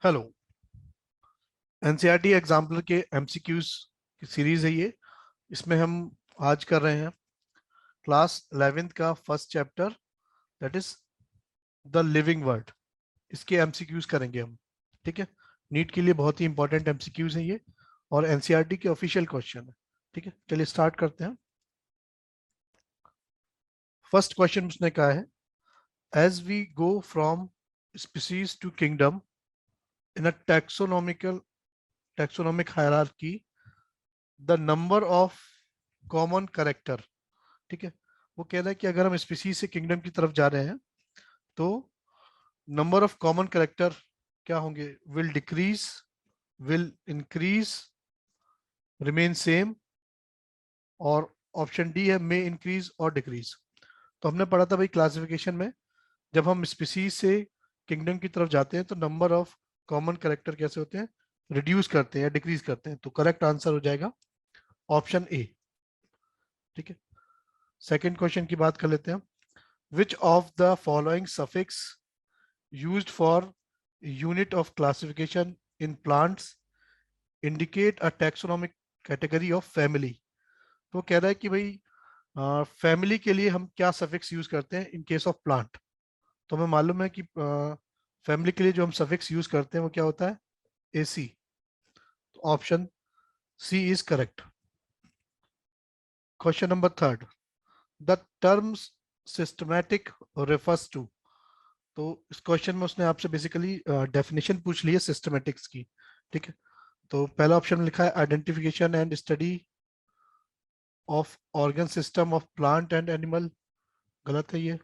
Hello. NCERT example के MCQs की series है ये। इसमें हम आज कर रहे हैं क्लास 11th का first chapter, that is the living word. इसके एमसीक्यूज करेंगे हम। ठीक है, नीट के लिए बहुत ही इंपॉर्टेंट एमसीक्यूज है ये और एनसीईआरटी के ऑफिशियल क्वेश्चन है। ठीक है, चलिए स्टार्ट करते हैं। फर्स्ट क्वेश्चन उसने कहा है, as we go from species to kingdom in a taxonomic hierarchy, the number of common character. ठीक है, वो कह रहा है कि अगर हम स्पीसीज से किंगडम की तरफ जा रहे हैं तो नंबर ऑफ कॉमन करेक्टर क्या होंगे? Will decrease, will increase, remain same, और ऑप्शन डी है मे इंक्रीज और डिक्रीज। तो हमने पढ़ा था भाई क्लासिफिकेशन में, जब हम स्पीसीज से किंगडम की तरफ जाते हैं तो नंबर ऑफ कॉमन करेक्टर कैसे होते हैं? रिड्यूस करते हैं या डिक्रीज करते हैं। तो करेक्ट आंसर हो जाएगा ऑप्शन ए। ठीक है, सेकेंड क्वेश्चन की बात कर लेते हैं। Which of the following suffix used for unit of classification in plants indicate a taxonomic category of family। तो कह रहा है कि भाई फैमिली के लिए हम क्या सफिक्स यूज करते हैं इन केस ऑफ प्लांट। तो हमें मालूम है कि फैमिली के लिए जो हम सफिक्स यूज करते हैं वो क्या होता है? एसी। तो option C is correct. Question number third, the terms systematic refers to. तो इस क्वेश्चन में उसने आपसे बेसिकली डेफिनेशन पूछ ली है सिस्टमैटिक्स की। ठीक है, तो पहला ऑप्शन में लिखा है identification and study of organ system of plant and animal. गलत है ये।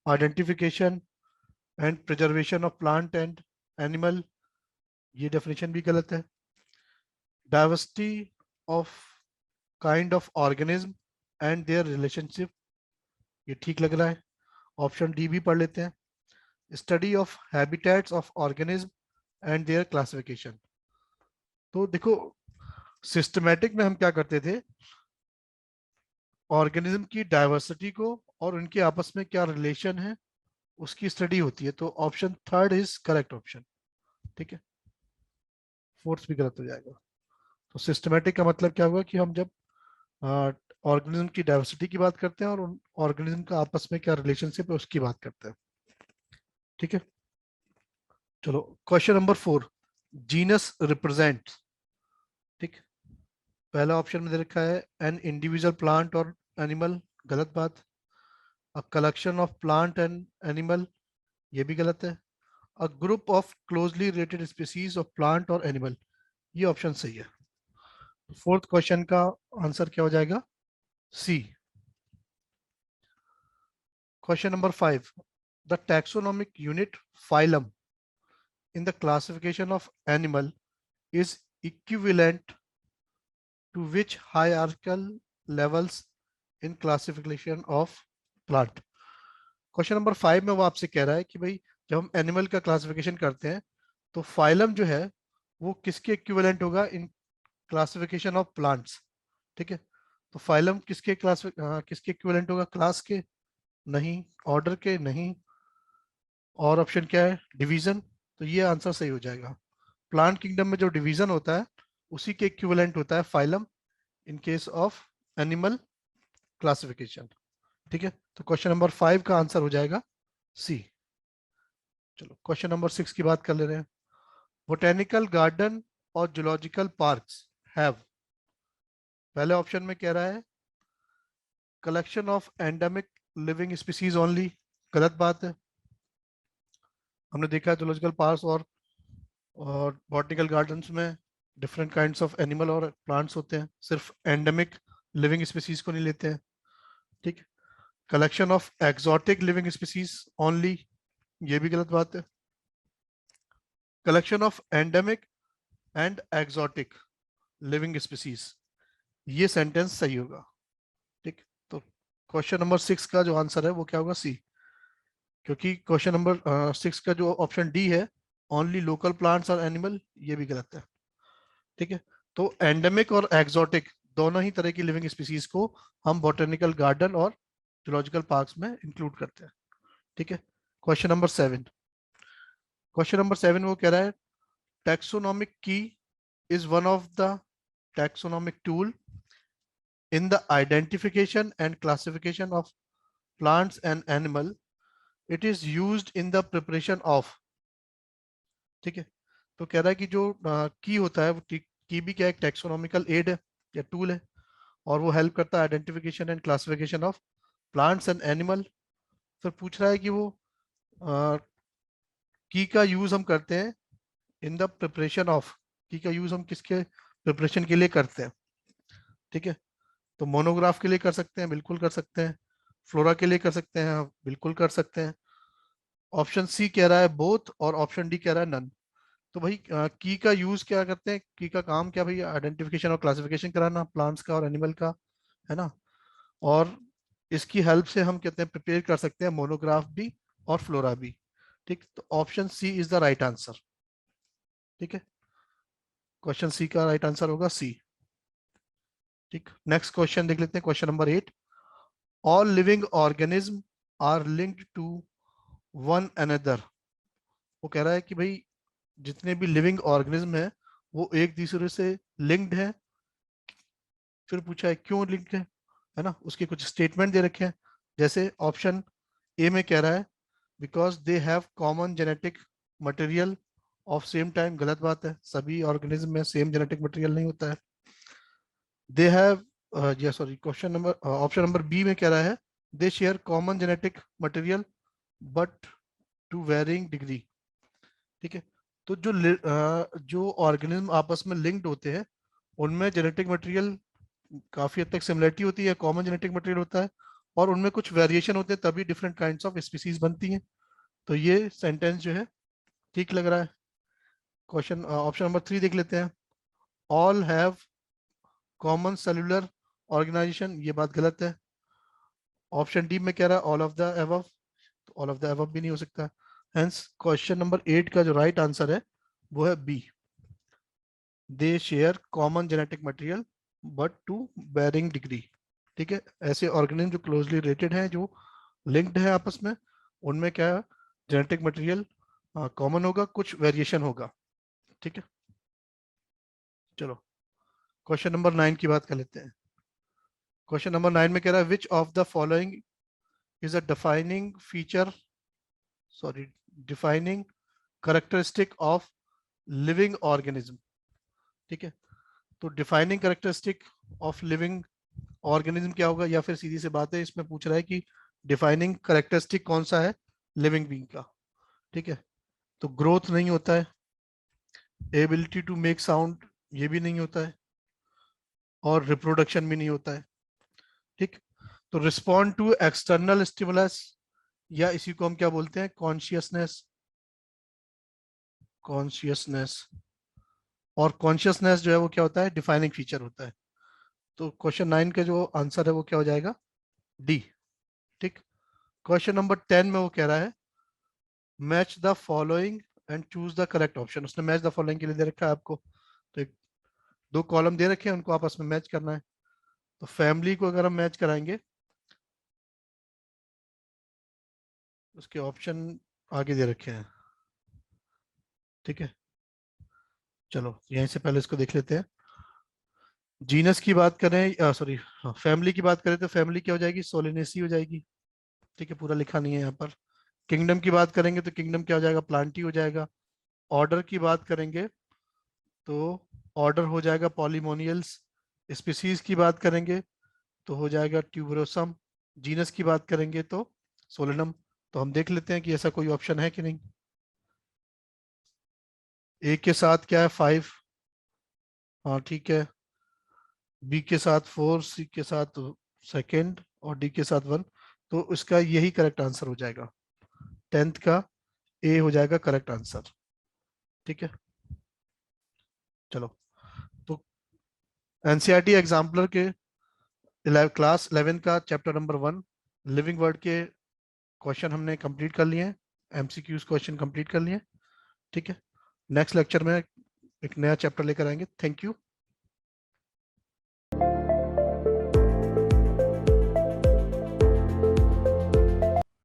Identification and preservation of plant and animal, ये डेफिनेशन भी गलत है। Diversity of kind of organism and their relationship, ये ठीक लग रहा है। ऑप्शन डी भी पढ़ लेते हैं। Study of habitats of organism and there classification. तो देखो, सिस्टमैटिक में हम क्या करते थे? ऑर्गेनिज्म की डाइवर्सिटी को और उनके आपस में क्या रिलेशन है उसकी स्टडी होती है। तो option third is correct option. ठीक है, फोर्थ भी गलत हो जाएगा। तो सिस्टमेटिक का मतलब क्या होगा कि हम जब ऑर्गेनिज्म की डाइवर्सिटी की बात करते हैं और उन ऑर्गेनिज्म का आपस में क्या रिलेशनशिप है उसकी बात करते हैं। ठीक है, चलो question number four, genus represent. ठीक, पहला ऑप्शन में दे रखा है एन इंडिविजुअल प्लांट और एनिमल, गलत बात। A collection of plant and animal, ये भी गलत है। A group of closely related species of plant और एनिमल, ये ऑप्शन सही है। फोर्थ क्वेश्चन का आंसर क्या हो जाएगा? C. Question number five, the taxonomic unit phylum in the classification of animal is equivalent to which hierarchical levels in classification of plant. Question number five में वो आपसे कह रहा है कि भाई जब हम एनिमल का क्लासिफिकेशन करते हैं तो फाइलम जो है वो किसके इक्विवेलेंट होगा इन क्लासिफिकेशन ऑफ प्लांट्स। ठीक है, तो फाइलम किसके इक्विवेलेंट होगा? क्लास के? नहीं। ऑर्डर के? नहीं। और ऑप्शन क्या है? डिवीजन। तो ये आंसर सही हो जाएगा। प्लांट किंगडम में जो डिवीजन होता है उसी के इक्विवेलेंट होता है phylum in case of animal classification. ठीक है, तो क्वेश्चन नंबर फाइव का आंसर हो जाएगा सी। चलो क्वेश्चन नंबर सिक्स की बात कर ले रहे हैं। बोटेनिकल गार्डन और जूलॉजिकल पार्क्स हैव, पहले ऑप्शन में कह रहा है collection of endemic living species only, गलत बात है। हमने देखा है जूलॉजिकल पार्क्स और बॉटनिकल गार्डन्स में डिफरेंट काइंड्स ऑफ एनिमल और प्लांट्स होते हैं, सिर्फ एंडेमिक लिविंग स्पीसीज को नहीं लेते हैं। ठीक है, collection of exotic living species only, ये भी गलत बात है। Collection of endemic and exotic living species, ये सेंटेंस सही होगा। ठीक, तो क्वेश्चन नंबर सिक्स का जो आंसर है वो क्या होगा? सी। क्योंकि क्वेश्चन नंबर सिक्स का जो ऑप्शन डी है ओनली लोकल प्लांट्स और एनिमल, ये भी गलत है। ठीक है, तो एंडेमिक और एक्सोटिक दोनों ही तरह की लिविंग स्पीसीज को हम बॉटनिकल गार्डन और जूलॉजिकल पार्क्स में इंक्लूड करते हैं। ठीक है, question number seven, question number 7 वो कह रहा है टैक्सोनॉमिक की is one of the taxonomic tool in the identification and classification of plants and animal. It is used in the preparation of, ठीक है। तो कह रहा है कि जो की होता है वो की भी क्या एक टैक्सोनॉमिकल एड है या टूल है, और वो हेल्प करता है identification and classification of plants and animal. फिर पूछ रहा है कि वो की का यूज हम करते हैं इन द प्रिपरेशन ऑफ, की का यूज हम किसके प्रिपरेशन के लिए करते हैं, ठीक है। तो मोनोग्राफ के लिए कर सकते हैं, बिल्कुल कर सकते हैं। फ्लोरा के लिए कर सकते हैं, हाँ, बिल्कुल कर सकते हैं। ऑप्शन सी कह रहा है बोथ, और ऑप्शन डी कह रहा है नन। तो भाई की का यूज क्या करते हैं, की का काम क्या भाई, आइडेंटिफिकेशन और क्लासिफिकेशन कराना प्लांट्स का और एनिमल का, है ना। और इसकी हेल्प से हम कहते हैं प्रिपेयर कर सकते हैं मोनोग्राफ भी और फ्लोरा भी, ठीक। तो option C is the right answer, ठीक है। क्वेश्चन सी का राइट आंसर होगा सी, ठीक। नेक्स्ट क्वेश्चन देख लेते हैं, question number 8। All living organism are linked to one another. वो कह रहा है कि भाई जितने भी लिविंग ऑर्गेनिज्म है वो एक दूसरे से लिंक्ड है। फिर पूछा है क्यों लिंक्ड है ना, उसके कुछ स्टेटमेंट दे रखे हैं। जैसे ऑप्शन ए में कह रहा है because they have common genetic material of same time. गलत बात है, सभी ऑर्गेनिज्म में सेम जेनेटिक मटेरियल नहीं होता है। They have sorry, question number option number B में कह रहा है they share common genetic material but to varying degree, ठीक है। तो जो ऑर्गेनिज्म आपस में लिंक्ड होते हैं उनमें जेनेटिक मटेरियल काफी हद तक सिमिलरिटी होती है, कॉमन जेनेटिक मटेरियल होता है, और उनमें कुछ वेरिएशन होते हैं तभी डिफरेंट काइंड्स ऑफ स्पीसीज बनती हैं। तो ये सेंटेंस जो है ठीक लग रहा है। क्वेश्चन ऑप्शन नंबर 3 देख लेते हैं। All have common cellular organisation, ये बात गलत है। ऑप्शन डी में कह रहा है ऑल ऑफ द अबव, तो ऑल ऑफ द अबव भी नहीं हो सकता। हेंस क्वेश्चन नंबर 8 का जो राइट आंसर है वो है B, they share common genetic material but to varying degree, ठीक है। ऐसे ऑर्गेनिज्म जो क्लोजली रिलेटेड हैं, जो लिंक्ड है आपस में, उनमें क्या है जेनेटिक मटेरियल कॉमन होगा, कुछ वेरिएशन होगा, ठीक है। चलो क्वेश्चन नंबर 9 की बात कर लेते हैं। क्वेश्चन नंबर 9 में कह रहा है which of the following is a defining feature, sorry, defining characteristic of living organism, ठीक है। तो defining characteristic of living organism क्या होगा, या फिर सीधी सी बात है इसमें पूछ रहा है कि डिफाइनिंग करेक्टरिस्टिक कौन सा है लिविंग बीइंग का, ठीक है। तो ग्रोथ नहीं होता है, एबिलिटी टू मेक साउंड ये भी नहीं होता है, और रिप्रोडक्शन भी नहीं होता है, ठीक। तो रिस्पॉन्ड टू एक्सटर्नल स्टिमुलस, या इसी को हम क्या बोलते हैं कॉन्शियसनेस, कॉन्शियसनेस। और कॉन्शियसनेस जो है वो क्या होता है डिफाइनिंग फीचर होता है। तो क्वेश्चन 9 का जो आंसर है वो क्या हो जाएगा डी, ठीक। क्वेश्चन नंबर 10 में वो कह रहा है match the following and choose the correct option. उसने मैच द फॉलोइंग के लिए दे रखा है आपको, तो एक दो कॉलम दे रखे हैं, उनको आपस में मैच करना है। तो फैमिली को अगर हम मैच कराएंगे, उसके ऑप्शन आगे दे रखे हैं, ठीक है। चलो यहीं से पहले इसको देख लेते हैं। जीनस की बात करें, सॉरी, फैमिली की बात करें तो फैमिली क्या हो जाएगी सोलिनेसी हो जाएगी, ठीक है, पूरा लिखा नहीं है यहाँ पर। किंगडम की बात करेंगे तो किंगडम क्या हो जाएगा प्लांटी हो जाएगा। ऑर्डर की बात करेंगे तो ऑर्डर हो जाएगा पॉलीमोनियल्स। स्पीसीज की बात करेंगे तो हो जाएगा ट्यूबरोसम। जीनस की बात करेंगे तो सोलेनम। तो हम देख लेते हैं कि ऐसा कोई ऑप्शन है कि नहीं। ए के साथ क्या है 5, हाँ ठीक है। बी के साथ 4, सी के साथ सेकेंड, और डी के साथ 1। तो इसका यही करेक्ट आंसर हो जाएगा, 10th का ए हो जाएगा करेक्ट आंसर, ठीक है। चलो, तो एनसीईआरटी एग्जाम्पलर के क्लास 11 का चैप्टर नंबर 1 लिविंग वर्ड के क्वेश्चन हमने कंप्लीट कर लिए हैं, एमसीक्यूज क्वेश्चन कंप्लीट कर लिए हैं, ठीक है। नेक्स्ट लेक्चर में एक नया चैप्टर लेकर आएंगे। Thank you.